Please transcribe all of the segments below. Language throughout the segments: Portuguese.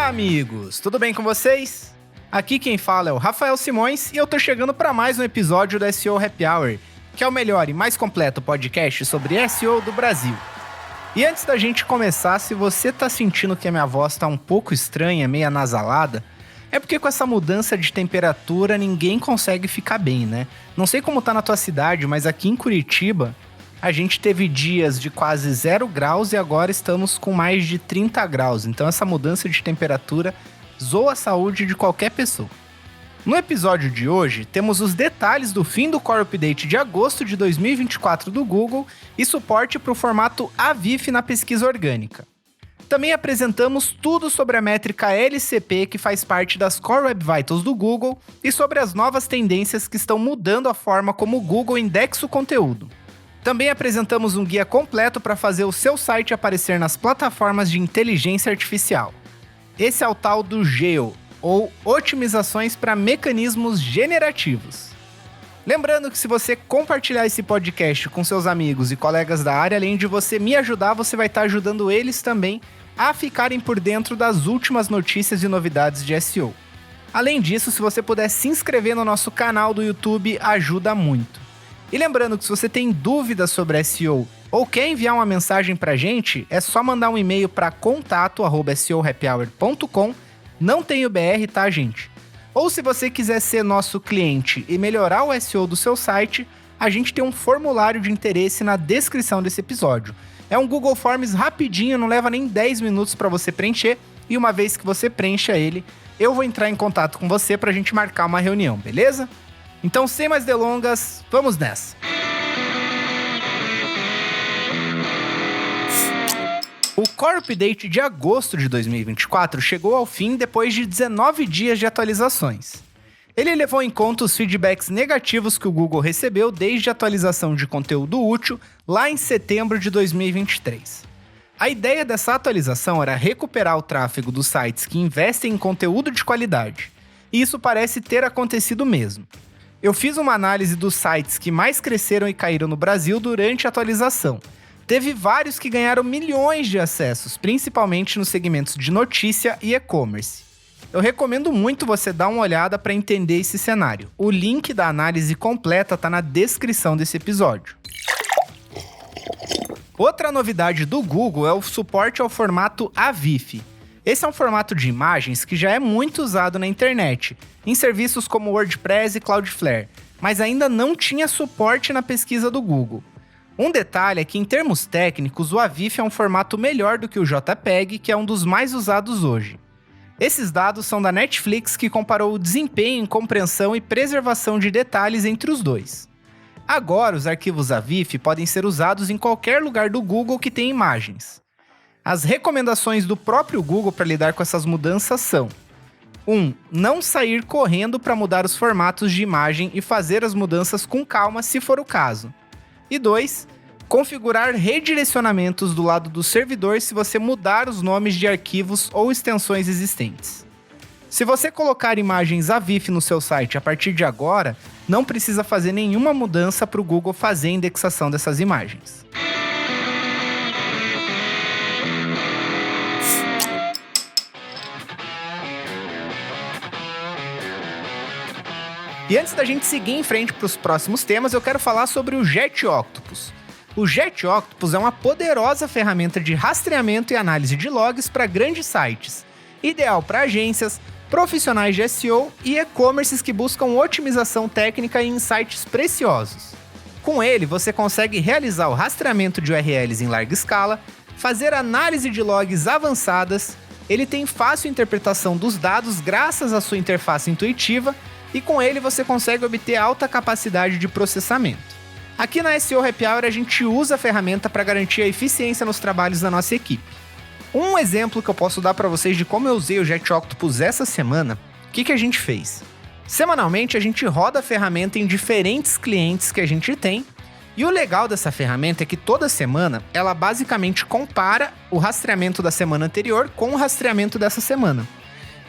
Olá, amigos! Tudo bem com vocês? Aqui quem fala é o Rafael Simões e eu tô chegando para mais um episódio do SEO Happy Hour, que é o melhor e mais completo podcast sobre SEO do Brasil. E antes da gente começar, se você tá sentindo que a minha voz tá um pouco estranha, meio anasalada, é porque com essa mudança de temperatura ninguém consegue ficar bem, né? Não sei como tá na tua cidade, mas aqui em Curitiba a gente teve dias de quase 0 graus e agora estamos com mais de 30 graus. Então essa mudança de temperatura zoa a saúde de qualquer pessoa. No episódio de hoje, temos os detalhes do fim do Core Update de agosto de 2024 do Google e suporte para o formato AVIF na pesquisa orgânica. Também apresentamos tudo sobre a métrica LCP, que faz parte das Core Web Vitals do Google, e sobre as novas tendências que estão mudando a forma como o Google indexa o conteúdo. Também apresentamos um guia completo para fazer o seu site aparecer nas plataformas de inteligência artificial. Esse é o tal do GEO, ou Otimizações para Mecanismos Generativos. Lembrando que se você compartilhar esse podcast com seus amigos e colegas da área, além de você me ajudar, você vai estar ajudando eles também a ficarem por dentro das últimas notícias e novidades de SEO. Além disso, se você puder se inscrever no nosso canal do YouTube, ajuda muito. E lembrando que se você tem dúvidas sobre SEO ou quer enviar uma mensagem pra gente, é só mandar um e-mail para contato@seohappyhour.com. Não tem o BR, tá, gente? Ou se você quiser ser nosso cliente e melhorar o SEO do seu site, a gente tem um formulário de interesse na descrição desse episódio. É um Google Forms rapidinho, não leva nem 10 minutos para você preencher, e uma vez que você preencha ele, eu vou entrar em contato com você pra gente marcar uma reunião, beleza? Então, sem mais delongas, vamos nessa! O Core Update de agosto de 2024 chegou ao fim depois de 19 dias de atualizações. Ele levou em conta os feedbacks negativos que o Google recebeu desde a atualização de conteúdo útil lá em setembro de 2023. A ideia dessa atualização era recuperar o tráfego dos sites que investem em conteúdo de qualidade, e isso parece ter acontecido mesmo. Eu fiz uma análise dos sites que mais cresceram e caíram no Brasil durante a atualização. Teve vários que ganharam milhões de acessos, principalmente nos segmentos de notícia e e-commerce. Eu recomendo muito você dar uma olhada para entender esse cenário. O link da análise completa está na descrição desse episódio. Outra novidade do Google é o suporte ao formato AVIF. Esse é um formato de imagens que já é muito usado na internet, em serviços como WordPress e Cloudflare, mas ainda não tinha suporte na pesquisa do Google. Um detalhe é que, em termos técnicos, o AVIF é um formato melhor do que o JPEG, que é um dos mais usados hoje. Esses dados são da Netflix, que comparou o desempenho em compreensão e preservação de detalhes entre os dois. Agora, os arquivos AVIF podem ser usados em qualquer lugar do Google que tem imagens. As recomendações do próprio Google para lidar com essas mudanças são: 1. Não sair correndo para mudar os formatos de imagem e fazer as mudanças com calma se for o caso. E 2. Configurar redirecionamentos do lado do servidor se você mudar os nomes de arquivos ou extensões existentes. Se você colocar imagens AVIF no seu site a partir de agora, não precisa fazer nenhuma mudança para o Google fazer a indexação dessas imagens. E antes da gente seguir em frente para os próximos temas, eu quero falar sobre o JetOctopus. O JetOctopus é uma poderosa ferramenta de rastreamento e análise de logs para grandes sites, ideal para agências, profissionais de SEO e e-commerces que buscam otimização técnica e insights preciosos. Com ele, você consegue realizar o rastreamento de URLs em larga escala, fazer análise de logs avançadas, ele tem fácil interpretação dos dados graças à sua interface intuitiva, e com ele você consegue obter alta capacidade de processamento. Aqui na SEO Happy Hour a gente usa a ferramenta para garantir a eficiência nos trabalhos da nossa equipe. Um exemplo que eu posso dar para vocês de como eu usei o JetOctopus essa semana, o que a gente fez? Semanalmente a gente roda a ferramenta em diferentes clientes que a gente tem, e o legal dessa ferramenta é que toda semana ela basicamente compara o rastreamento da semana anterior com o rastreamento dessa semana.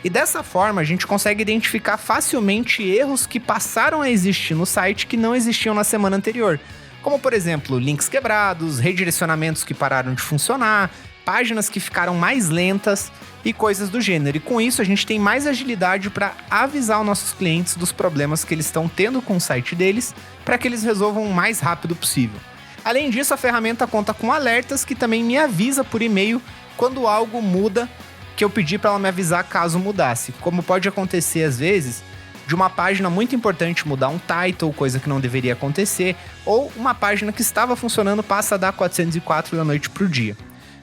E dessa forma, a gente consegue identificar facilmente erros que passaram a existir no site que não existiam na semana anterior. Como, por exemplo, links quebrados, redirecionamentos que pararam de funcionar, páginas que ficaram mais lentas. e coisas do gênero. E com isso a gente tem mais agilidade para avisar os nossos clientes dos problemas que eles estão tendo com o site deles, para que eles resolvam o mais rápido possível. Além disso, a ferramenta conta com alertas que também me avisa por e-mail quando algo muda, que eu pedi para ela me avisar caso mudasse. Como pode acontecer às vezes, de uma página muito importante mudar um title, coisa que não deveria acontecer, ou uma página que estava funcionando passa a dar 404 da noite pro dia.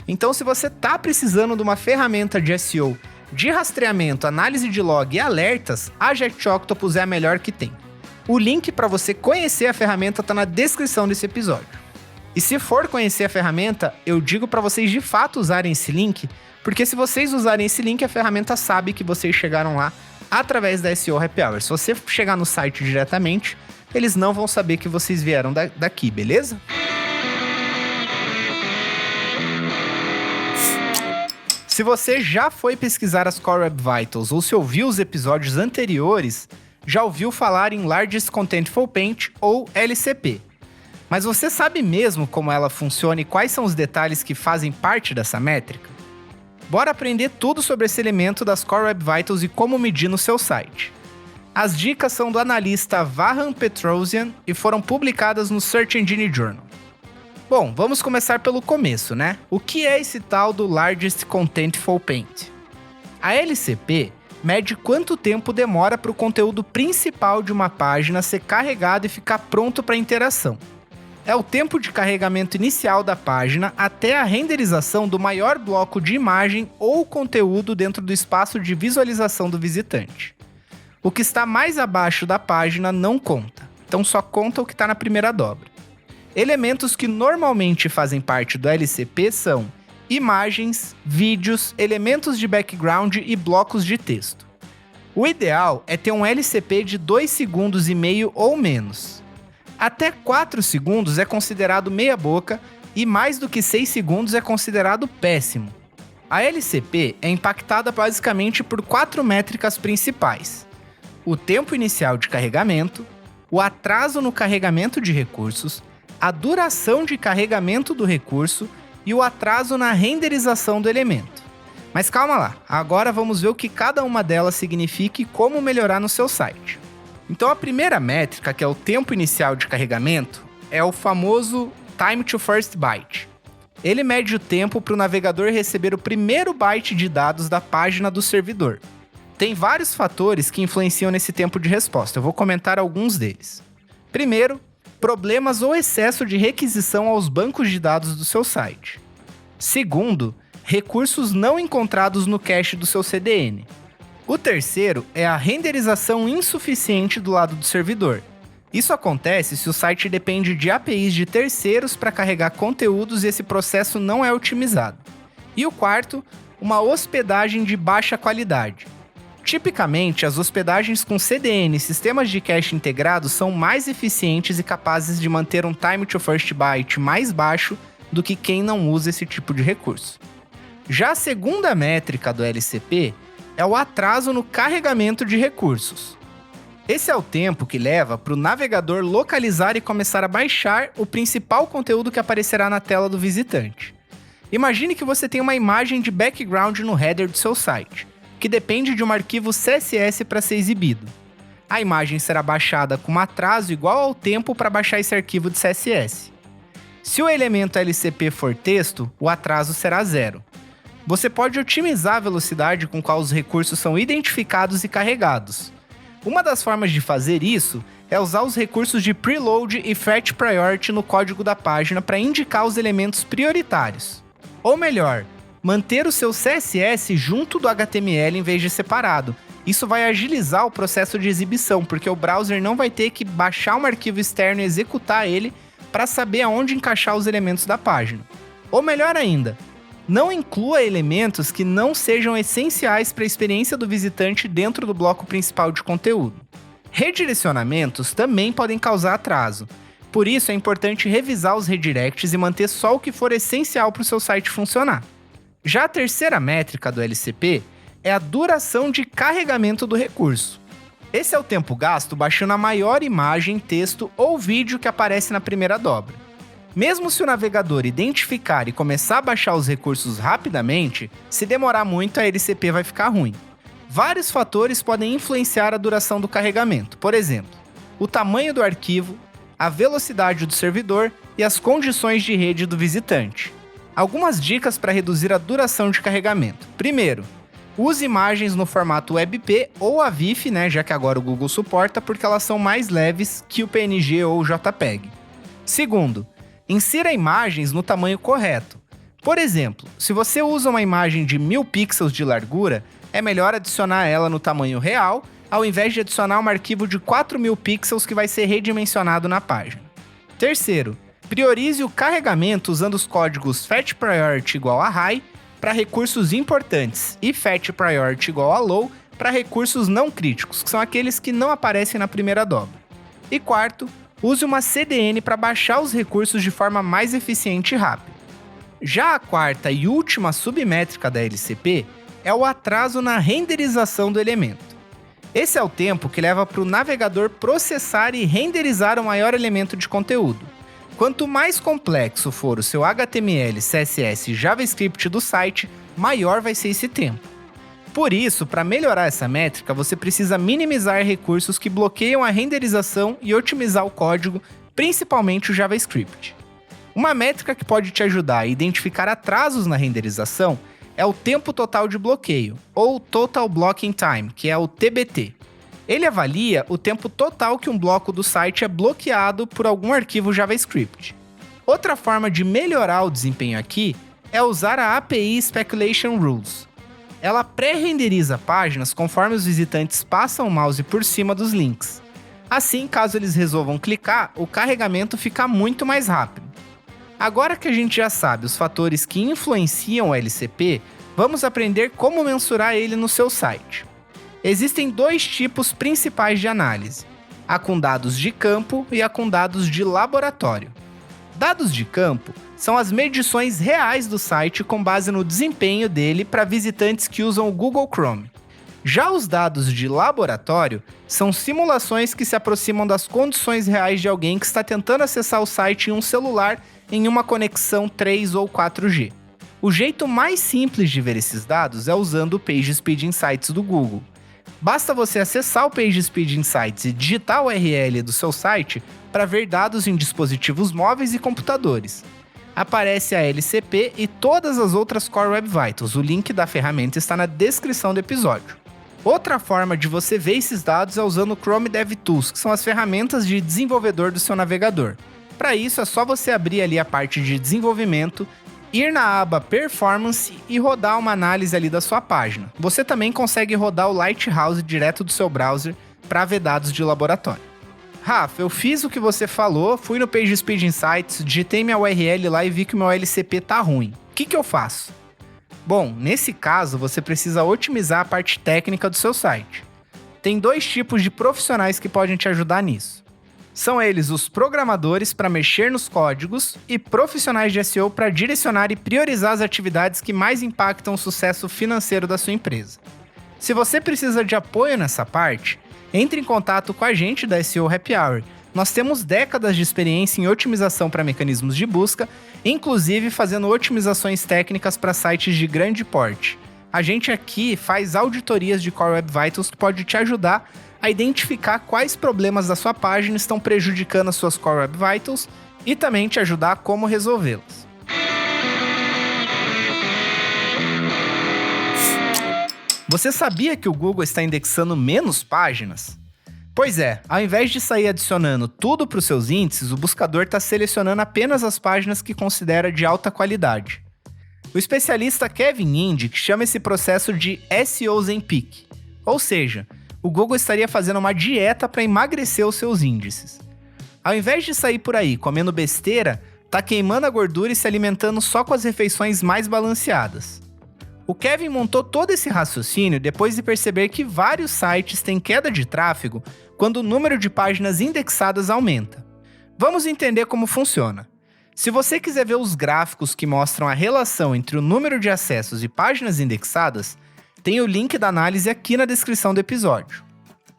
Então, se você tá precisando de uma ferramenta de SEO, de rastreamento, análise de log e alertas, a Jet Octopus é a melhor que tem. O link para você conhecer a ferramenta tá na descrição desse episódio. E se for conhecer a ferramenta, eu digo para vocês de fato usarem esse link, porque se vocês usarem esse link, a ferramenta sabe que vocês chegaram lá através da SEO Happy Hour. Se você chegar no site diretamente, eles não vão saber que vocês vieram daqui, beleza? Se você já foi pesquisar as Core Web Vitals ou se ouviu os episódios anteriores, já ouviu falar em Largest Contentful Paint ou LCP. Mas você sabe mesmo como ela funciona e quais são os detalhes que fazem parte dessa métrica? Bora aprender tudo sobre esse elemento das Core Web Vitals e como medir no seu site. As dicas são do analista Vahan Petrosian e foram publicadas no Search Engine Journal. Bom, vamos começar pelo começo, né? O que é esse tal do Largest Contentful Paint? A LCP mede quanto tempo demora para o conteúdo principal de uma página ser carregado e ficar pronto para interação. É o tempo de carregamento inicial da página até a renderização do maior bloco de imagem ou conteúdo dentro do espaço de visualização do visitante. O que está mais abaixo da página não conta, então só conta o que está na primeira dobra. Elementos que normalmente fazem parte do LCP são imagens, vídeos, elementos de background e blocos de texto. O ideal é ter um LCP de 2,5 segundos ou menos. Até 4 segundos é considerado meia boca e mais do que 6 segundos é considerado péssimo. A LCP é impactada basicamente por 4 métricas principais: o tempo inicial de carregamento, o atraso no carregamento de recursos, a duração de carregamento do recurso e o atraso na renderização do elemento. Mas calma lá, agora vamos ver o que cada uma delas significa e como melhorar no seu site. Então a primeira métrica, que é o tempo inicial de carregamento, é o famoso Time to First Byte. Ele mede o tempo para o navegador receber o primeiro byte de dados da página do servidor. Tem vários fatores que influenciam nesse tempo de resposta, eu vou comentar alguns deles. Primeiro, problemas ou excesso de requisição aos bancos de dados do seu site. Segundo, recursos não encontrados no cache do seu CDN. O terceiro é a renderização insuficiente do lado do servidor. Isso acontece se o site depende de APIs de terceiros para carregar conteúdos e esse processo não é otimizado. E o quarto, uma hospedagem de baixa qualidade. Tipicamente, as hospedagens com CDN e sistemas de cache integrados são mais eficientes e capazes de manter um time to first byte mais baixo do que quem não usa esse tipo de recurso. Já a segunda métrica do LCP é o atraso no carregamento de recursos. Esse é o tempo que leva para o navegador localizar e começar a baixar o principal conteúdo que aparecerá na tela do visitante. Imagine que você tem uma imagem de background no header do seu site, que depende de um arquivo CSS para ser exibido. A imagem será baixada com um atraso igual ao tempo para baixar esse arquivo de CSS. Se o elemento LCP for texto, o atraso será 0. Você pode otimizar a velocidade com qual os recursos são identificados e carregados. Uma das formas de fazer isso é usar os recursos de preload e fetch priority no código da página para indicar os elementos prioritários. Ou melhor, manter o seu CSS junto do HTML em vez de separado. Isso vai agilizar o processo de exibição, porque o browser não vai ter que baixar um arquivo externo e executar ele para saber aonde encaixar os elementos da página. Ou melhor ainda, não inclua elementos que não sejam essenciais para a experiência do visitante dentro do bloco principal de conteúdo. Redirecionamentos também podem causar atraso. Por isso é importante revisar os redirects e manter só o que for essencial para o seu site funcionar. Já a terceira métrica do LCP é a duração de carregamento do recurso. Esse é o tempo gasto baixando a maior imagem, texto ou vídeo que aparece na primeira dobra. Mesmo se o navegador identificar e começar a baixar os recursos rapidamente, se demorar muito a LCP vai ficar ruim. Vários fatores podem influenciar a duração do carregamento, por exemplo, o tamanho do arquivo, a velocidade do servidor e as condições de rede do visitante. Algumas dicas para reduzir a duração de carregamento. Primeiro, use imagens no formato WebP ou AVIF, já que agora o Google suporta, porque elas são mais leves que o PNG ou o JPEG. Segundo, insira imagens no tamanho correto. Por exemplo, se você usa uma imagem de 1000 pixels de largura, é melhor adicionar ela no tamanho real, ao invés de adicionar um arquivo de 4000 pixels que vai ser redimensionado na página. Terceiro, priorize o carregamento usando os códigos Fetch Priority igual a High para recursos importantes e Fetch Priority igual a Low para recursos não críticos, que são aqueles que não aparecem na primeira dobra. E quarto, use uma CDN para baixar os recursos de forma mais eficiente e rápida. Já a quarta e última submétrica da LCP é o atraso na renderização do elemento. Esse é o tempo que leva para o navegador processar e renderizar o maior elemento de conteúdo. Quanto mais complexo for o seu HTML, CSS e JavaScript do site, maior vai ser esse tempo. Por isso, para melhorar essa métrica, você precisa minimizar recursos que bloqueiam a renderização e otimizar o código, principalmente o JavaScript. Uma métrica que pode te ajudar a identificar atrasos na renderização é o tempo total de bloqueio, ou Total Blocking Time, que é o TBT. Ele avalia o tempo total que um bloco do site é bloqueado por algum arquivo JavaScript. Outra forma de melhorar o desempenho aqui é usar a API Speculation Rules. Ela pré-renderiza páginas conforme os visitantes passam o mouse por cima dos links. Assim, caso eles resolvam clicar, o carregamento fica muito mais rápido. Agora que a gente já sabe os fatores que influenciam o LCP, vamos aprender como mensurar ele no seu site. Existem dois tipos principais de análise, a com dados de campo e a com dados de laboratório. Dados de campo são as medições reais do site com base no desempenho dele para visitantes que usam o Google Chrome. Já os dados de laboratório são simulações que se aproximam das condições reais de alguém que está tentando acessar o site em um celular em uma conexão 3 ou 4G. O jeito mais simples de ver esses dados é usando o PageSpeed Insights do Google. Basta você acessar o PageSpeed Insights e digitar o URL do seu site para ver dados em dispositivos móveis e computadores. Aparece a LCP e todas as outras Core Web Vitals. O link da ferramenta está na descrição do episódio. Outra forma de você ver esses dados é usando o Chrome DevTools, que são as ferramentas de desenvolvedor do seu navegador. Para isso é só você abrir ali a parte de desenvolvimento, ir na aba Performance e rodar uma análise ali da sua página. Você também consegue rodar o Lighthouse direto do seu browser para ver dados de laboratório. Rafa, eu fiz o que você falou, fui no PageSpeed Insights, digitei minha URL lá e vi que o meu LCP tá ruim. O que eu faço? Bom, nesse caso você precisa otimizar a parte técnica do seu site. Tem dois tipos de profissionais que podem te ajudar nisso. São eles os programadores para mexer nos códigos e profissionais de SEO para direcionar e priorizar as atividades que mais impactam o sucesso financeiro da sua empresa. Se você precisa de apoio nessa parte, entre em contato com a gente da SEO Happy Hour. Nós temos décadas de experiência em otimização para mecanismos de busca, inclusive fazendo otimizações técnicas para sites de grande porte. A gente aqui faz auditorias de Core Web Vitals que pode te ajudar a identificar quais problemas da sua página estão prejudicando as suas Core Web Vitals e também te ajudar a como resolvê-las. Você sabia que o Google está indexando menos páginas? Pois é, ao invés de sair adicionando tudo para os seus índices, o buscador está selecionando apenas as páginas que considera de alta qualidade. O especialista Kevin Indig chama esse processo de SEO Ozempic, ou seja, o Google estaria fazendo uma dieta para emagrecer os seus índices. Ao invés de sair por aí comendo besteira, tá queimando a gordura e se alimentando só com as refeições mais balanceadas. O Kevin montou todo esse raciocínio depois de perceber que vários sites têm queda de tráfego quando o número de páginas indexadas aumenta. Vamos entender como funciona. Se você quiser ver os gráficos que mostram a relação entre o número de acessos e páginas indexadas, tem o link da análise aqui na descrição do episódio.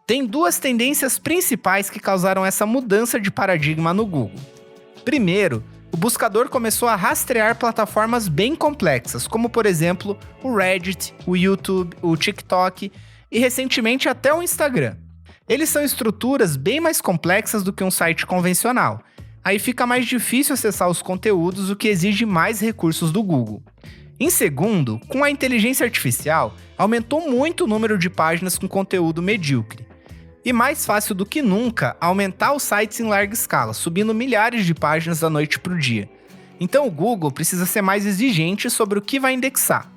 Tem duas tendências principais que causaram essa mudança de paradigma no Google. Primeiro, o buscador começou a rastrear plataformas bem complexas, como por exemplo o Reddit, o YouTube, o TikTok e recentemente até o Instagram. Eles são estruturas bem mais complexas do que um site convencional. Aí fica mais difícil acessar os conteúdos, o que exige mais recursos do Google. Em segundo, com a inteligência artificial, aumentou muito o número de páginas com conteúdo medíocre. E mais fácil do que nunca, aumentar os sites em larga escala, subindo milhares de páginas da noite para o dia. Então o Google precisa ser mais exigente sobre o que vai indexar.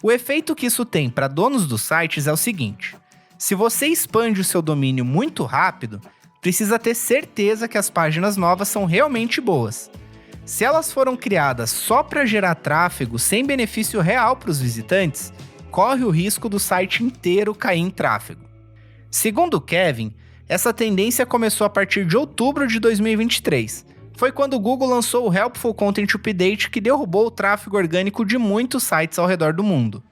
O efeito que isso tem para donos dos sites é o seguinte: se você expande o seu domínio muito rápido, precisa ter certeza que as páginas novas são realmente boas. Se elas foram criadas só para gerar tráfego sem benefício real para os visitantes, corre o risco do site inteiro cair em tráfego. Segundo o Kevin, essa tendência começou a partir de outubro de 2023. Foi quando o Google lançou o Helpful Content Update, que derrubou o tráfego orgânico de muitos sites ao redor do mundo.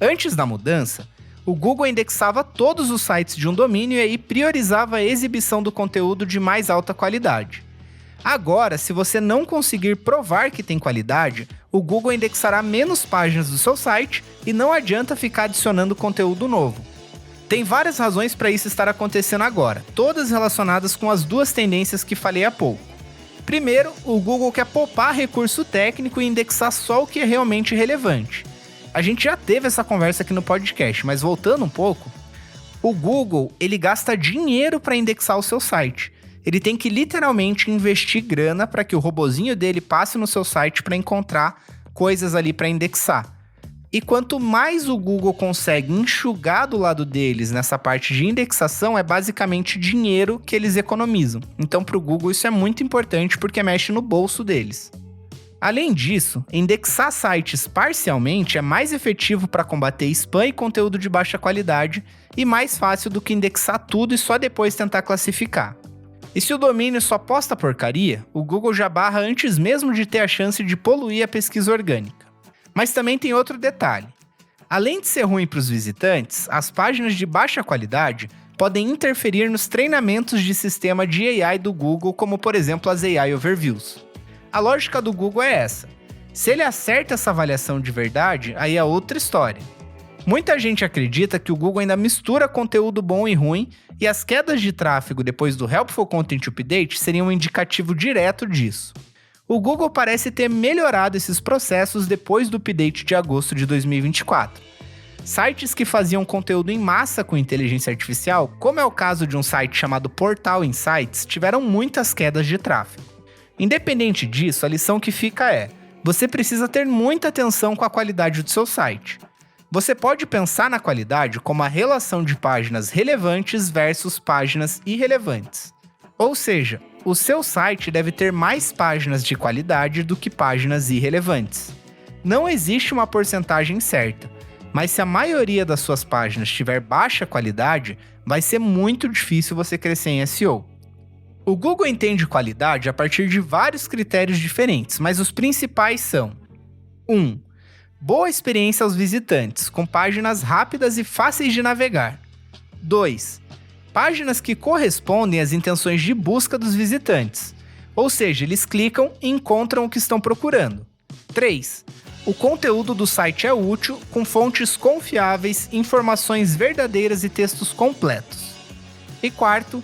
Antes da mudança, o Google indexava todos os sites de um domínio e aí priorizava a exibição do conteúdo de mais alta qualidade. Agora, se você não conseguir provar que tem qualidade, o Google indexará menos páginas do seu site e não adianta ficar adicionando conteúdo novo. Tem várias razões para isso estar acontecendo agora, todas relacionadas com as duas tendências que falei há pouco. Primeiro, o Google quer poupar recurso técnico e indexar só o que é realmente relevante. A gente já teve essa conversa aqui no podcast, mas voltando um pouco, o Google ele gasta dinheiro para indexar o seu site. Ele tem que literalmente investir grana para que o robozinho dele passe no seu site para encontrar coisas ali para indexar. E quanto mais o Google consegue enxugar do lado deles nessa parte de indexação, é basicamente dinheiro que eles economizam. Então para o Google isso é muito importante porque mexe no bolso deles. Além disso, indexar sites parcialmente é mais efetivo para combater spam e conteúdo de baixa qualidade e mais fácil do que indexar tudo e só depois tentar classificar. E se o domínio só posta porcaria, o Google já barra antes mesmo de ter a chance de poluir a pesquisa orgânica. Mas também tem outro detalhe. Além de ser ruim para os visitantes, as páginas de baixa qualidade podem interferir nos treinamentos de sistema de AI do Google, como por exemplo as AI Overviews. A lógica do Google é essa. Se ele acerta essa avaliação de verdade, aí é outra história. Muita gente acredita que o Google ainda mistura conteúdo bom e ruim, e as quedas de tráfego depois do Helpful Content Update seriam um indicativo direto disso. O Google parece ter melhorado esses processos depois do update de agosto de 2024. Sites que faziam conteúdo em massa com inteligência artificial, como é o caso de um site chamado Portal Insights, tiveram muitas quedas de tráfego. Independente disso, a lição que fica é: você precisa ter muita atenção com a qualidade do seu site. Você pode pensar na qualidade como a relação de páginas relevantes versus páginas irrelevantes. Ou seja, o seu site deve ter mais páginas de qualidade do que páginas irrelevantes. Não existe uma porcentagem certa, mas se a maioria das suas páginas tiver baixa qualidade, vai ser muito difícil você crescer em SEO. O Google entende qualidade a partir de vários critérios diferentes, mas os principais são: 1. Boa experiência aos visitantes, com páginas rápidas e fáceis de navegar. 2. Páginas que correspondem às intenções de busca dos visitantes, ou seja, eles clicam e encontram o que estão procurando. 3. O conteúdo do site é útil, com fontes confiáveis, informações verdadeiras e textos completos. E 4.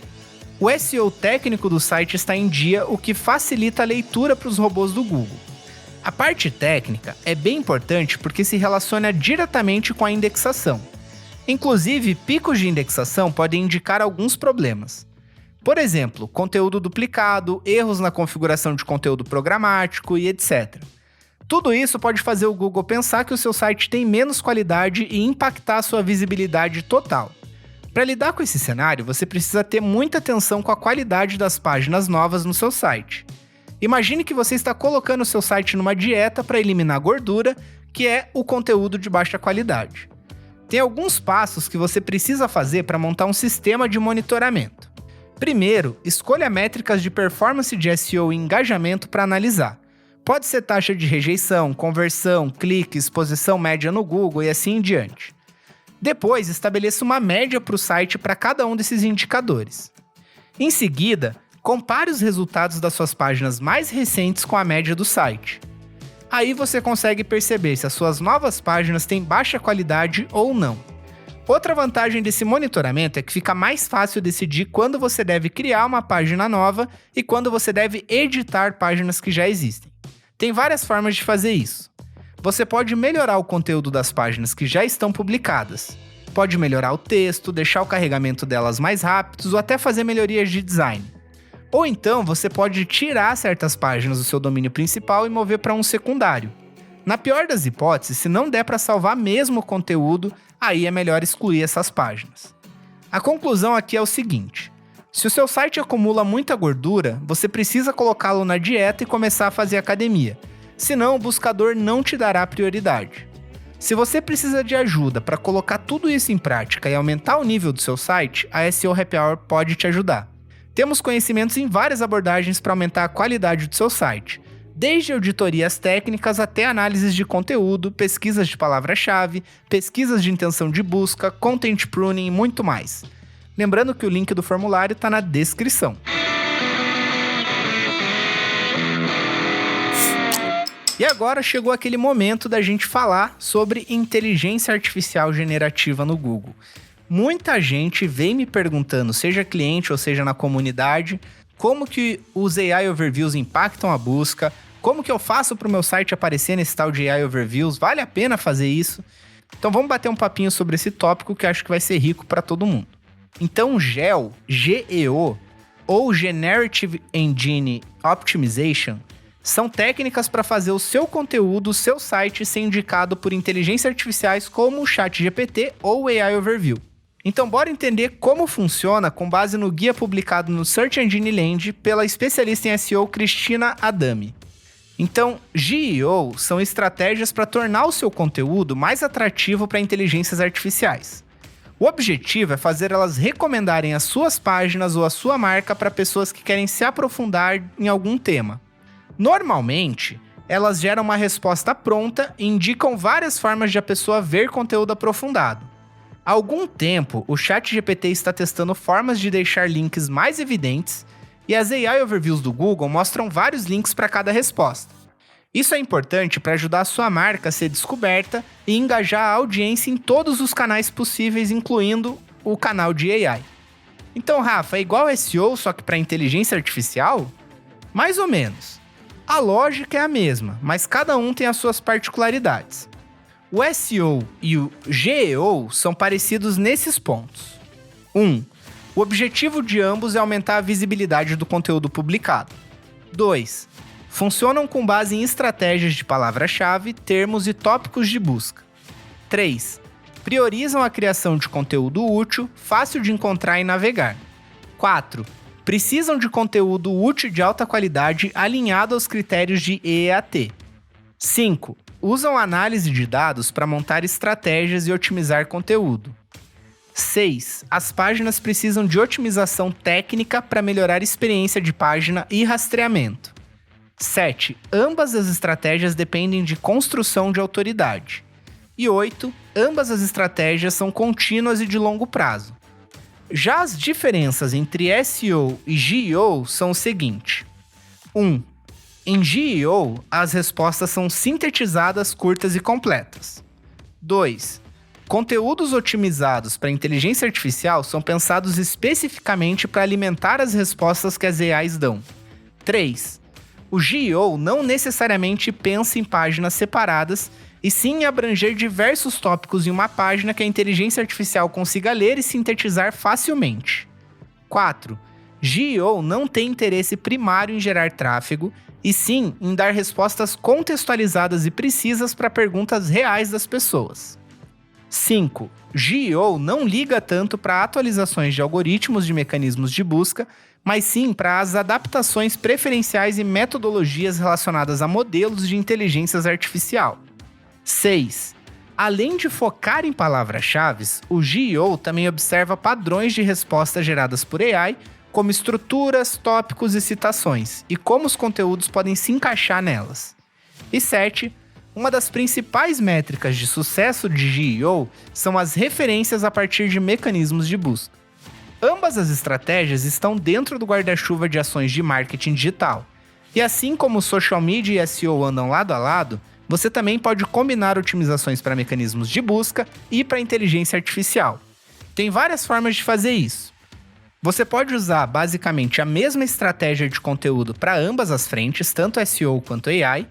O SEO técnico do site está em dia, o que facilita a leitura para os robôs do Google. A parte técnica é bem importante porque se relaciona diretamente com a indexação. Inclusive, picos de indexação podem indicar alguns problemas. Por exemplo, conteúdo duplicado, erros na configuração de conteúdo programático e etc. Tudo isso pode fazer o Google pensar que o seu site tem menos qualidade e impactar a sua visibilidade total. Para lidar com esse cenário, você precisa ter muita atenção com a qualidade das páginas novas no seu site. Imagine que você está colocando o seu site numa dieta para eliminar gordura, que é o conteúdo de baixa qualidade. Tem alguns passos que você precisa fazer para montar um sistema de monitoramento. Primeiro, escolha métricas de performance de SEO e engajamento para analisar. Pode ser taxa de rejeição, conversão, clique, exposição média no Google e assim em diante. Depois, estabeleça uma média para o site para cada um desses indicadores. Em seguida, Compare os resultados das suas páginas mais recentes com a média do site. Aí você consegue perceber se as suas novas páginas têm baixa qualidade ou não. Outra vantagem desse monitoramento é que fica mais fácil decidir quando você deve criar uma página nova e quando você deve editar páginas que já existem. Tem várias formas de fazer isso. Você pode melhorar o conteúdo das páginas que já estão publicadas. Pode melhorar o texto, deixar o carregamento delas mais rápido ou até fazer melhorias de design. Ou então você pode tirar certas páginas do seu domínio principal e mover para um secundário. Na pior das hipóteses, se não der para salvar mesmo o conteúdo, aí é melhor excluir essas páginas. A conclusão aqui é o seguinte: se o seu site acumula muita gordura, você precisa colocá-lo na dieta e começar a fazer academia, senão o buscador não te dará prioridade. Se você precisa de ajuda para colocar tudo isso em prática e aumentar o nível do seu site, a SEO Happy Hour pode te ajudar. Temos conhecimentos em várias abordagens para aumentar a qualidade do seu site, desde auditorias técnicas até análises de conteúdo, pesquisas de palavra-chave, pesquisas de intenção de busca, content pruning e muito mais. Lembrando que o link do formulário está na descrição. E agora chegou aquele momento da gente falar sobre inteligência artificial generativa no Google. Muita gente vem me perguntando, seja cliente ou seja na comunidade, como que os AI Overviews impactam a busca, como que eu faço para o meu site aparecer nesse tal de AI Overviews, vale a pena fazer isso? Então vamos bater um papinho sobre esse tópico que eu acho que vai ser rico para todo mundo. Então GEO, G-E-O, ou Generative Engine Optimization, são técnicas para fazer o seu conteúdo, o seu site ser indicado por inteligências artificiais como o ChatGPT ou o AI Overview. Então bora entender como funciona com base no guia publicado no Search Engine Land pela especialista em SEO Cristina Adami. Então, GEO são estratégias para tornar o seu conteúdo mais atrativo para inteligências artificiais. O objetivo é fazer elas recomendarem as suas páginas ou a sua marca para pessoas que querem se aprofundar em algum tema. Normalmente, elas geram uma resposta pronta e indicam várias formas de a pessoa ver conteúdo aprofundado. Há algum tempo, o ChatGPT está testando formas de deixar links mais evidentes e as AI Overviews do Google mostram vários links para cada resposta. Isso é importante para ajudar a sua marca a ser descoberta e engajar a audiência em todos os canais possíveis, incluindo o canal de AI. Então, Rafa, é igual SEO, só que para inteligência artificial? Mais ou menos. A lógica é a mesma, mas cada um tem as suas particularidades. O SEO e o GEO são parecidos nesses pontos. 1. O objetivo de ambos é aumentar a visibilidade do conteúdo publicado. 2. Funcionam com base em estratégias de palavra-chave, termos e tópicos de busca. 3. Priorizam a criação de conteúdo útil, fácil de encontrar e navegar. 4. Precisam de conteúdo útil de alta qualidade alinhado aos critérios de EAT. 5. Usam análise de dados para montar estratégias e otimizar conteúdo. 6. As páginas precisam de otimização técnica para melhorar a experiência de página e rastreamento. 7. Ambas as estratégias dependem de construção de autoridade. E 8. Ambas as estratégias são contínuas e de longo prazo. Já as diferenças entre SEO e GEO são o seguinte. 1. Em GEO, as respostas são sintetizadas, curtas e completas. 2. Conteúdos otimizados para inteligência artificial são pensados especificamente para alimentar as respostas que as AIs dão. 3. O GEO não necessariamente pensa em páginas separadas, e sim em abranger diversos tópicos em uma página que a inteligência artificial consiga ler e sintetizar facilmente. 4. GEO não tem interesse primário em gerar tráfego, e sim em dar respostas contextualizadas e precisas para perguntas reais das pessoas. 5. GEO não liga tanto para atualizações de algoritmos de mecanismos de busca, mas sim para as adaptações preferenciais e metodologias relacionadas a modelos de inteligência artificial. 6. Além de focar em palavras-chave, o GEO também observa padrões de resposta geradas por AI, como estruturas, tópicos e citações, e como os conteúdos podem se encaixar nelas. E 7. Uma das principais métricas de sucesso de GEO são as referências a partir de mecanismos de busca. Ambas as estratégias estão dentro do guarda-chuva de ações de marketing digital. E assim como social media e SEO andam lado a lado, você também pode combinar otimizações para mecanismos de busca e para inteligência artificial. Tem várias formas de fazer isso. Você pode usar basicamente a mesma estratégia de conteúdo para ambas as frentes, tanto SEO quanto AI.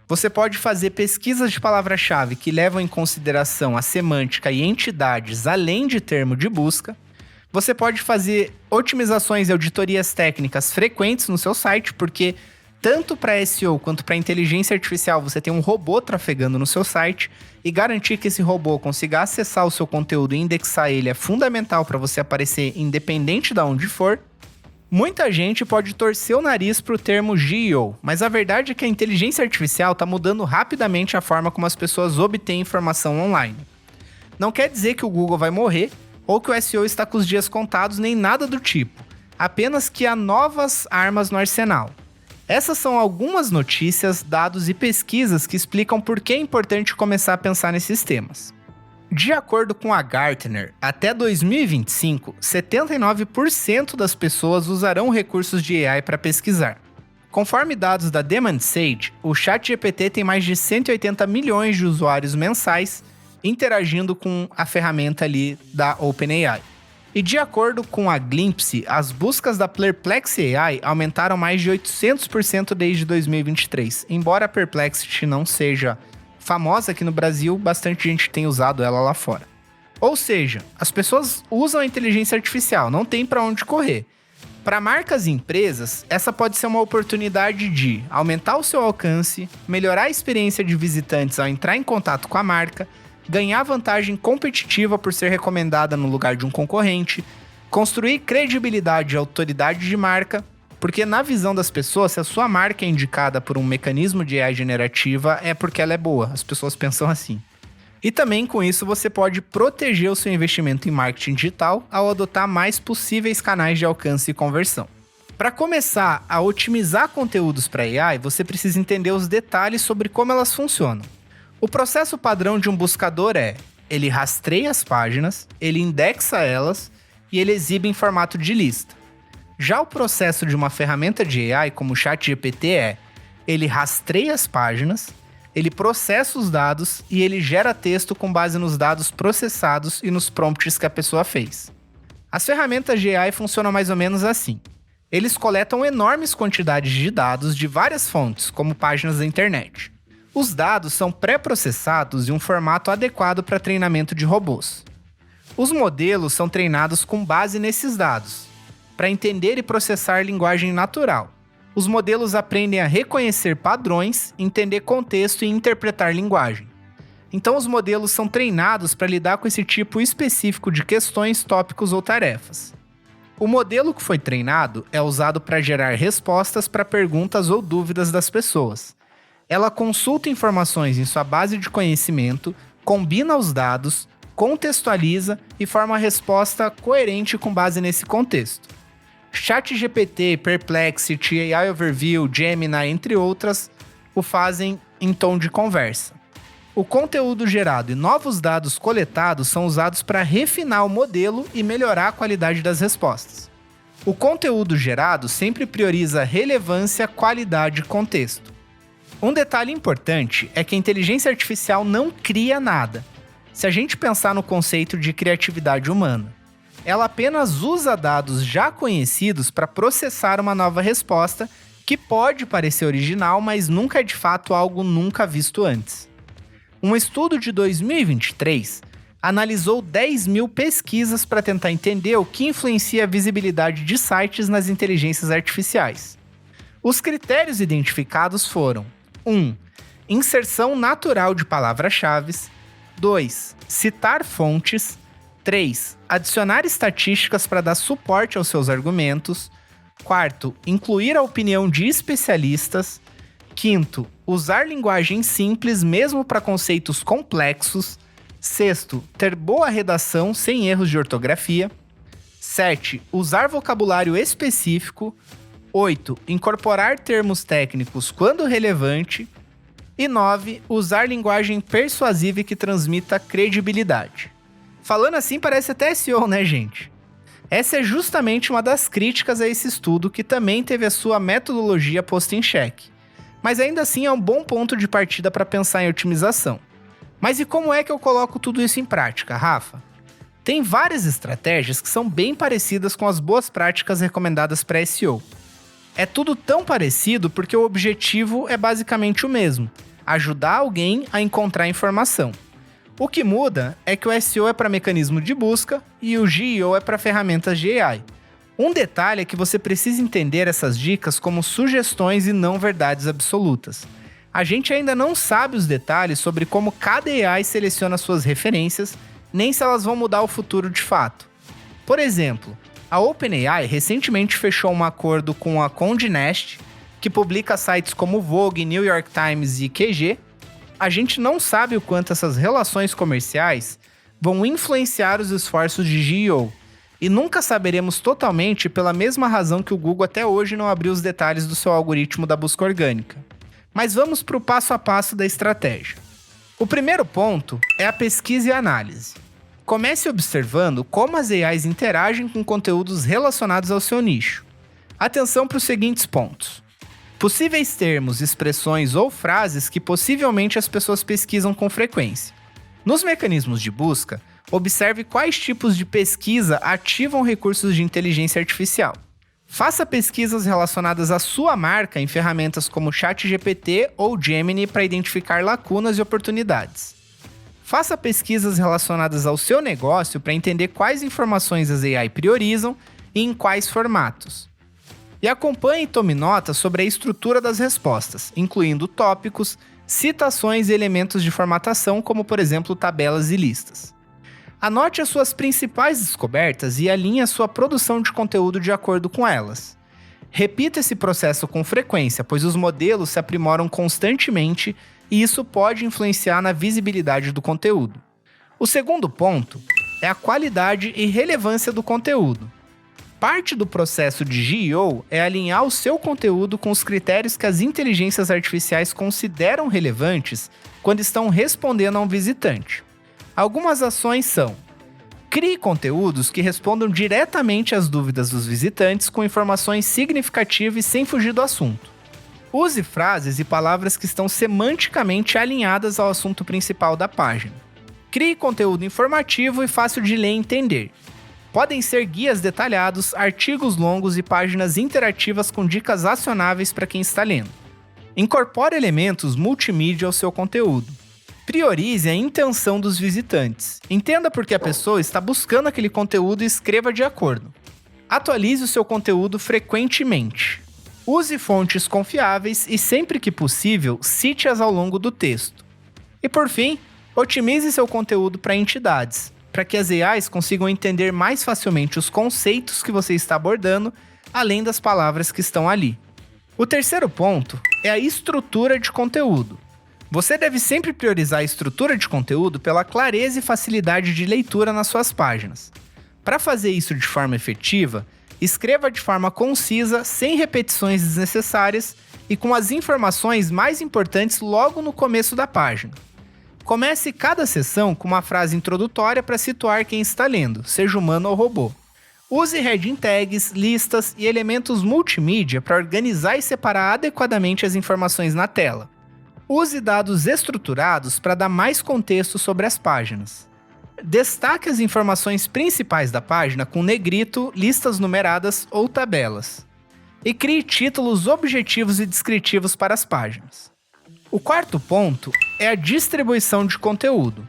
Você pode fazer pesquisas de palavra-chave que levam em consideração a semântica e entidades além de termo de busca. Você pode fazer otimizações e auditorias técnicas frequentes no seu site, porque tanto para SEO quanto para inteligência artificial você tem um robô trafegando no seu site, e garantir que esse robô consiga acessar o seu conteúdo e indexar ele é fundamental para você aparecer independente de onde for. Muita gente pode torcer o nariz para o termo GEO, mas a verdade é que a inteligência artificial está mudando rapidamente a forma como as pessoas obtêm informação online. Não quer dizer que o Google vai morrer, ou que o SEO está com os dias contados, nem nada do tipo. Apenas que há novas armas no arsenal. Essas são algumas notícias, dados e pesquisas que explicam por que é importante começar a pensar nesses temas. De acordo com a Gartner, até 2025, 79% das pessoas usarão recursos de AI para pesquisar. Conforme dados da Demand Sage, o ChatGPT tem mais de 180 milhões de usuários mensais interagindo com a ferramenta ali da OpenAI. E de acordo com a Glimpse, as buscas da Perplexity AI aumentaram mais de 800% desde 2023. Embora a Perplexity não seja famosa aqui no Brasil, bastante gente tem usado ela lá fora. Ou seja, as pessoas usam a inteligência artificial, não tem para onde correr. Para marcas e empresas, essa pode ser uma oportunidade de aumentar o seu alcance, melhorar a experiência de visitantes ao entrar em contato com a marca, ganhar vantagem competitiva por ser recomendada no lugar de um concorrente, construir credibilidade e autoridade de marca, porque na visão das pessoas, se a sua marca é indicada por um mecanismo de AI generativa, é porque ela é boa, as pessoas pensam assim. E também com isso você pode proteger o seu investimento em marketing digital ao adotar mais possíveis canais de alcance e conversão. Para começar a otimizar conteúdos para AI, você precisa entender os detalhes sobre como elas funcionam. O processo padrão de um buscador é: ele rastreia as páginas, ele indexa elas e ele exibe em formato de lista. Já o processo de uma ferramenta de AI como o ChatGPT é: ele rastreia as páginas, ele processa os dados e ele gera texto com base nos dados processados e nos prompts que a pessoa fez. As ferramentas de AI funcionam mais ou menos assim. Eles coletam enormes quantidades de dados de várias fontes, como páginas da internet. Os dados são pré-processados em um formato adequado para treinamento de robôs. Os modelos são treinados com base nesses dados, para entender e processar linguagem natural. Os modelos aprendem a reconhecer padrões, entender contexto e interpretar linguagem. Então os modelos são treinados para lidar com esse tipo específico de questões, tópicos ou tarefas. O modelo que foi treinado é usado para gerar respostas para perguntas ou dúvidas das pessoas. Ela consulta informações em sua base de conhecimento, combina os dados, contextualiza e forma uma resposta coerente com base nesse contexto. ChatGPT, Perplexity, AI Overview, Gemini, entre outras, o fazem em tom de conversa. O conteúdo gerado e novos dados coletados são usados para refinar o modelo e melhorar a qualidade das respostas. O conteúdo gerado sempre prioriza relevância, qualidade e contexto. Um detalhe importante é que a inteligência artificial não cria nada, se a gente pensar no conceito de criatividade humana. Ela apenas usa dados já conhecidos para processar uma nova resposta que pode parecer original, mas nunca é de fato algo nunca visto antes. Um estudo de 2023 analisou 10 mil pesquisas para tentar entender o que influencia a visibilidade de sites nas inteligências artificiais. Os critérios identificados foram: 1. Inserção natural de palavras-chave. 2. Citar fontes. 3. Adicionar estatísticas para dar suporte aos seus argumentos. 4. Incluir a opinião de especialistas. 5. Usar linguagem simples mesmo para conceitos complexos. 6. Ter boa redação sem erros de ortografia. 7. Usar vocabulário específico. 8. Incorporar termos técnicos quando relevante. E 9. Usar linguagem persuasiva que transmita credibilidade. Falando assim parece até SEO, né, gente? Essa é justamente uma das críticas a esse estudo, que também teve a sua metodologia posta em xeque. Mas ainda assim é um bom ponto de partida para pensar em otimização. Mas e como é que eu coloco tudo isso em prática, Rafa? Tem várias estratégias que são bem parecidas com as boas práticas recomendadas para SEO. É tudo tão parecido porque o objetivo é basicamente o mesmo: ajudar alguém a encontrar informação. O que muda é que o SEO é para mecanismo de busca e o GEO é para ferramentas de AI. Um detalhe é que você precisa entender essas dicas como sugestões e não verdades absolutas. A gente ainda não sabe os detalhes sobre como cada AI seleciona suas referências, nem se elas vão mudar o futuro de fato. Por exemplo, a OpenAI recentemente fechou um acordo com a Condé Nast, que publica sites como Vogue, New York Times e QG. A gente não sabe o quanto essas relações comerciais vão influenciar os esforços de GEO, e nunca saberemos totalmente pela mesma razão que o Google até hoje não abriu os detalhes do seu algoritmo da busca orgânica. Mas vamos para o passo a passo da estratégia. O primeiro ponto é a pesquisa e análise. Comece observando como as AIs interagem com conteúdos relacionados ao seu nicho. Atenção para os seguintes pontos: possíveis termos, expressões ou frases que possivelmente as pessoas pesquisam com frequência. Nos mecanismos de busca, observe quais tipos de pesquisa ativam recursos de inteligência artificial. Faça pesquisas relacionadas à sua marca em ferramentas como ChatGPT ou Gemini para identificar lacunas e oportunidades. Faça pesquisas relacionadas ao seu negócio para entender quais informações as AI priorizam e em quais formatos. E acompanhe e tome nota sobre a estrutura das respostas, incluindo tópicos, citações e elementos de formatação, como por exemplo tabelas e listas. Anote as suas principais descobertas e alinhe a sua produção de conteúdo de acordo com elas. Repita esse processo com frequência, pois os modelos se aprimoram constantemente e isso pode influenciar na visibilidade do conteúdo. O segundo ponto é a qualidade e relevância do conteúdo. Parte do processo de GEO é alinhar o seu conteúdo com os critérios que as inteligências artificiais consideram relevantes quando estão respondendo a um visitante. Algumas ações são: crie conteúdos que respondam diretamente às dúvidas dos visitantes com informações significativas e sem fugir do assunto. Use frases e palavras que estão semanticamente alinhadas ao assunto principal da página. Crie conteúdo informativo e fácil de ler e entender. Podem ser guias detalhados, artigos longos e páginas interativas com dicas acionáveis para quem está lendo. Incorpore elementos multimídia ao seu conteúdo. Priorize a intenção dos visitantes. Entenda por que a pessoa está buscando aquele conteúdo e escreva de acordo. Atualize o seu conteúdo frequentemente. Use fontes confiáveis e, sempre que possível, cite-as ao longo do texto. E por fim, otimize seu conteúdo para entidades, para que as AIs consigam entender mais facilmente os conceitos que você está abordando, além das palavras que estão ali. O terceiro ponto é a estrutura de conteúdo. Você deve sempre priorizar a estrutura de conteúdo pela clareza e facilidade de leitura nas suas páginas. Para fazer isso de forma efetiva, escreva de forma concisa, sem repetições desnecessárias e com as informações mais importantes logo no começo da página. Comece cada sessão com uma frase introdutória para situar quem está lendo, seja humano ou robô. Use heading tags, listas e elementos multimídia para organizar e separar adequadamente as informações na tela. Use dados estruturados para dar mais contexto sobre as páginas. Destaque as informações principais da página com negrito, listas numeradas ou tabelas. E crie títulos objetivos e descritivos para as páginas. O quarto ponto é a distribuição de conteúdo.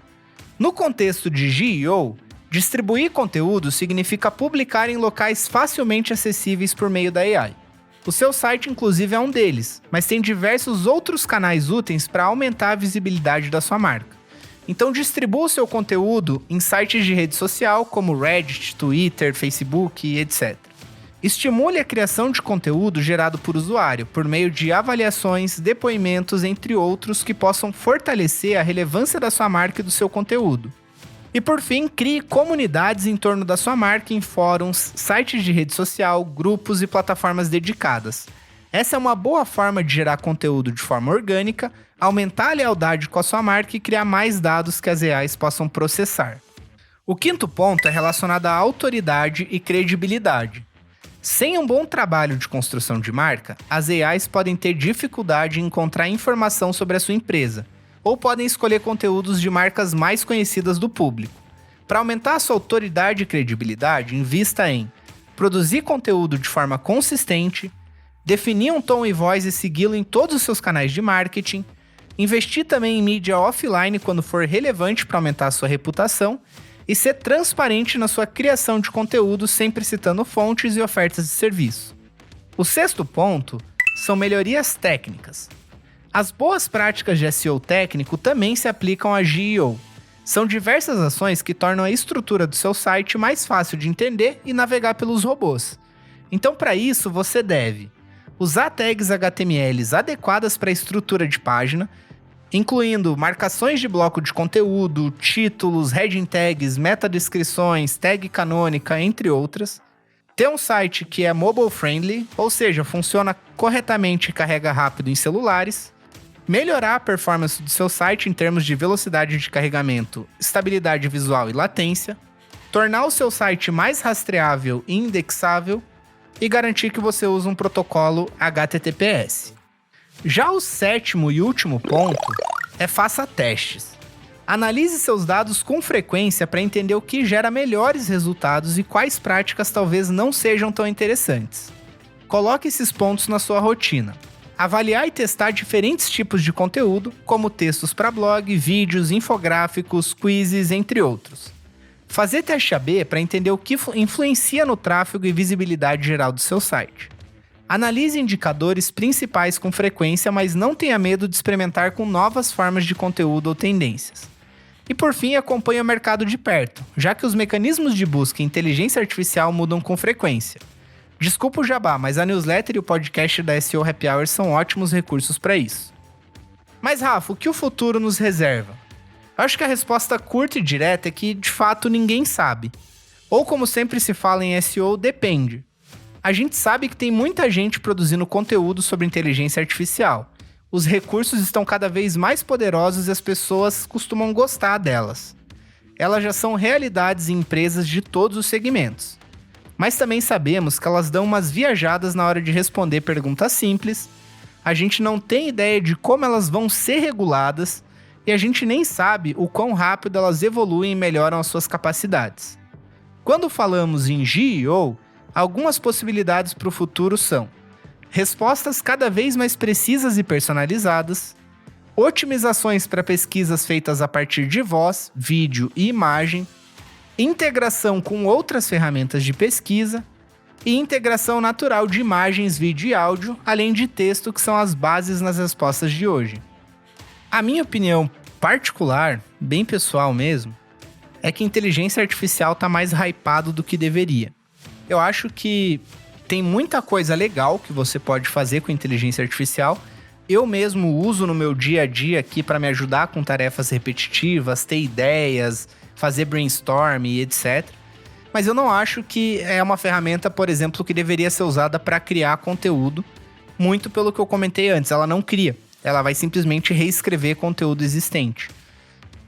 No contexto de GEO, distribuir conteúdo significa publicar em locais facilmente acessíveis por meio da AI. O seu site, inclusive, é um deles, mas tem diversos outros canais úteis para aumentar a visibilidade da sua marca. Então distribua o seu conteúdo em sites de rede social como Reddit, Twitter, Facebook e etc. Estimule a criação de conteúdo gerado por usuário, por meio de avaliações, depoimentos, entre outros, que possam fortalecer a relevância da sua marca e do seu conteúdo. E por fim, crie comunidades em torno da sua marca em fóruns, sites de rede social, grupos e plataformas dedicadas. Essa é uma boa forma de gerar conteúdo de forma orgânica, aumentar a lealdade com a sua marca e criar mais dados que as AIs possam processar. O quinto ponto é relacionado à autoridade e credibilidade. Sem um bom trabalho de construção de marca, as AIs podem ter dificuldade em encontrar informação sobre a sua empresa, ou podem escolher conteúdos de marcas mais conhecidas do público. Para aumentar a sua autoridade e credibilidade, invista em produzir conteúdo de forma consistente, definir um tom e voz e segui-lo em todos os seus canais de marketing, investir também em mídia offline quando for relevante para aumentar a sua reputação e ser transparente na sua criação de conteúdo, sempre citando fontes e ofertas de serviço. O sexto ponto são melhorias técnicas. As boas práticas de SEO técnico também se aplicam a GEO. São diversas ações que tornam a estrutura do seu site mais fácil de entender e navegar pelos robôs. Então, para isso, você deve usar tags HTML adequadas para a estrutura de página, incluindo marcações de bloco de conteúdo, títulos, heading tags, metadescrições, tag canônica, entre outras. Ter um site que é mobile friendly, ou seja, funciona corretamente e carrega rápido em celulares. Melhorar a performance do seu site em termos de velocidade de carregamento, estabilidade visual e latência. Tornar o seu site mais rastreável e indexável. E garantir que você usa um protocolo HTTPS. Já o sétimo e último ponto é faça testes. Analise seus dados com frequência para entender o que gera melhores resultados e quais práticas talvez não sejam tão interessantes. Coloque esses pontos na sua rotina. Avaliar e testar diferentes tipos de conteúdo, como textos para blog, vídeos, infográficos, quizzes, entre outros. Fazer teste AB para entender o que influencia no tráfego e visibilidade geral do seu site. Analise indicadores principais com frequência, mas não tenha medo de experimentar com novas formas de conteúdo ou tendências. E por fim, acompanhe o mercado de perto, já que os mecanismos de busca e inteligência artificial mudam com frequência. Desculpa o jabá, mas a newsletter e o podcast da SEO Happy Hour são ótimos recursos para isso. Mas Rafa, o que o futuro nos reserva? Eu acho que a resposta curta e direta é que, de fato, ninguém sabe. Ou como sempre se fala em SEO, depende. A gente sabe que tem muita gente produzindo conteúdo sobre inteligência artificial. Os recursos estão cada vez mais poderosos e as pessoas costumam gostar delas. Elas já são realidades em empresas de todos os segmentos. Mas também sabemos que elas dão umas viajadas na hora de responder perguntas simples, a gente não tem ideia de como elas vão ser reguladas e a gente nem sabe o quão rápido elas evoluem e melhoram as suas capacidades. Quando falamos em GEO, algumas possibilidades para o futuro são respostas cada vez mais precisas e personalizadas, otimizações para pesquisas feitas a partir de voz, vídeo e imagem, integração com outras ferramentas de pesquisa e integração natural de imagens, vídeo e áudio, além de texto, que são as bases nas respostas de hoje. A minha opinião particular, bem pessoal mesmo, é que a inteligência artificial está mais hypado do que deveria. Eu acho que tem muita coisa legal que você pode fazer com inteligência artificial. Eu mesmo uso no meu dia a dia aqui para me ajudar com tarefas repetitivas, ter ideias, fazer brainstorm e etc. Mas eu não acho que é uma ferramenta, por exemplo, que deveria ser usada para criar conteúdo, muito pelo que eu comentei antes. Ela não cria, ela vai simplesmente reescrever conteúdo existente.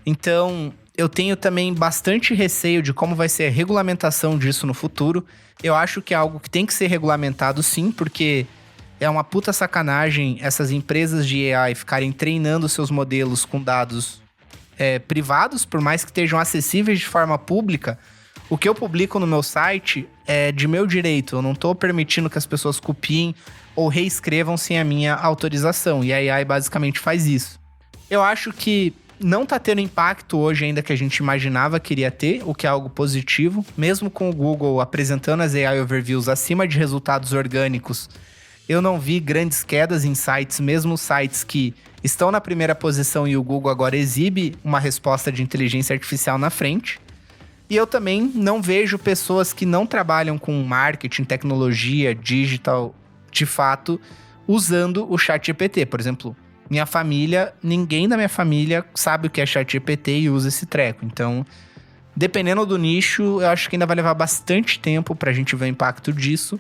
Então, eu tenho também bastante receio de como vai ser a regulamentação disso no futuro. Eu acho que é algo que tem que ser regulamentado sim, porque é uma puta sacanagem essas empresas de AI ficarem treinando seus modelos com dados privados, por mais que estejam acessíveis de forma pública. O que eu publico no meu site é de meu direito, eu não estou permitindo que as pessoas copiem ou reescrevam sem a minha autorização, e a AI basicamente faz isso. Eu acho que não está tendo impacto hoje ainda que a gente imaginava que iria ter, o que é algo positivo, mesmo com o Google apresentando as AI Overviews acima de resultados orgânicos. Eu não vi grandes quedas em sites, mesmo sites que estão na primeira posição e o Google agora exibe uma resposta de inteligência artificial na frente. E eu também não vejo pessoas que não trabalham com marketing, tecnologia, digital, de fato, usando o ChatGPT. Por exemplo, minha família, ninguém da minha família sabe o que é ChatGPT e usa esse treco. Então, dependendo do nicho, eu acho que ainda vai levar bastante tempo pra gente ver o impacto disso.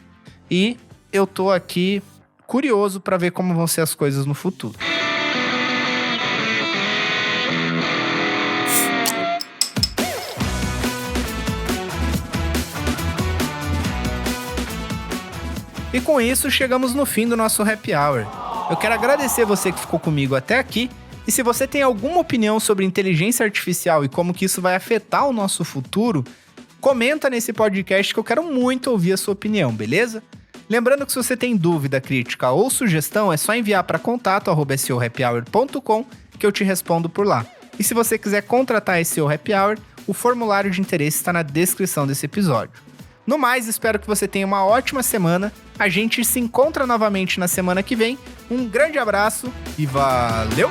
E eu tô aqui curioso pra ver como vão ser as coisas no futuro. E com isso, chegamos no fim do nosso Happy Hour. Eu quero agradecer você que ficou comigo até aqui, e se você tem alguma opinião sobre inteligência artificial e como que isso vai afetar o nosso futuro, comenta nesse podcast que eu quero muito ouvir a sua opinião, beleza? Lembrando que se você tem dúvida, crítica ou sugestão, é só enviar para contato@seohappyhour.com que eu te respondo por lá. E se você quiser contratar esse SEO Happy Hour, o formulário de interesse está na descrição desse episódio. No mais, espero que você tenha uma ótima semana. A gente se encontra novamente na semana que vem. Um grande abraço e valeu!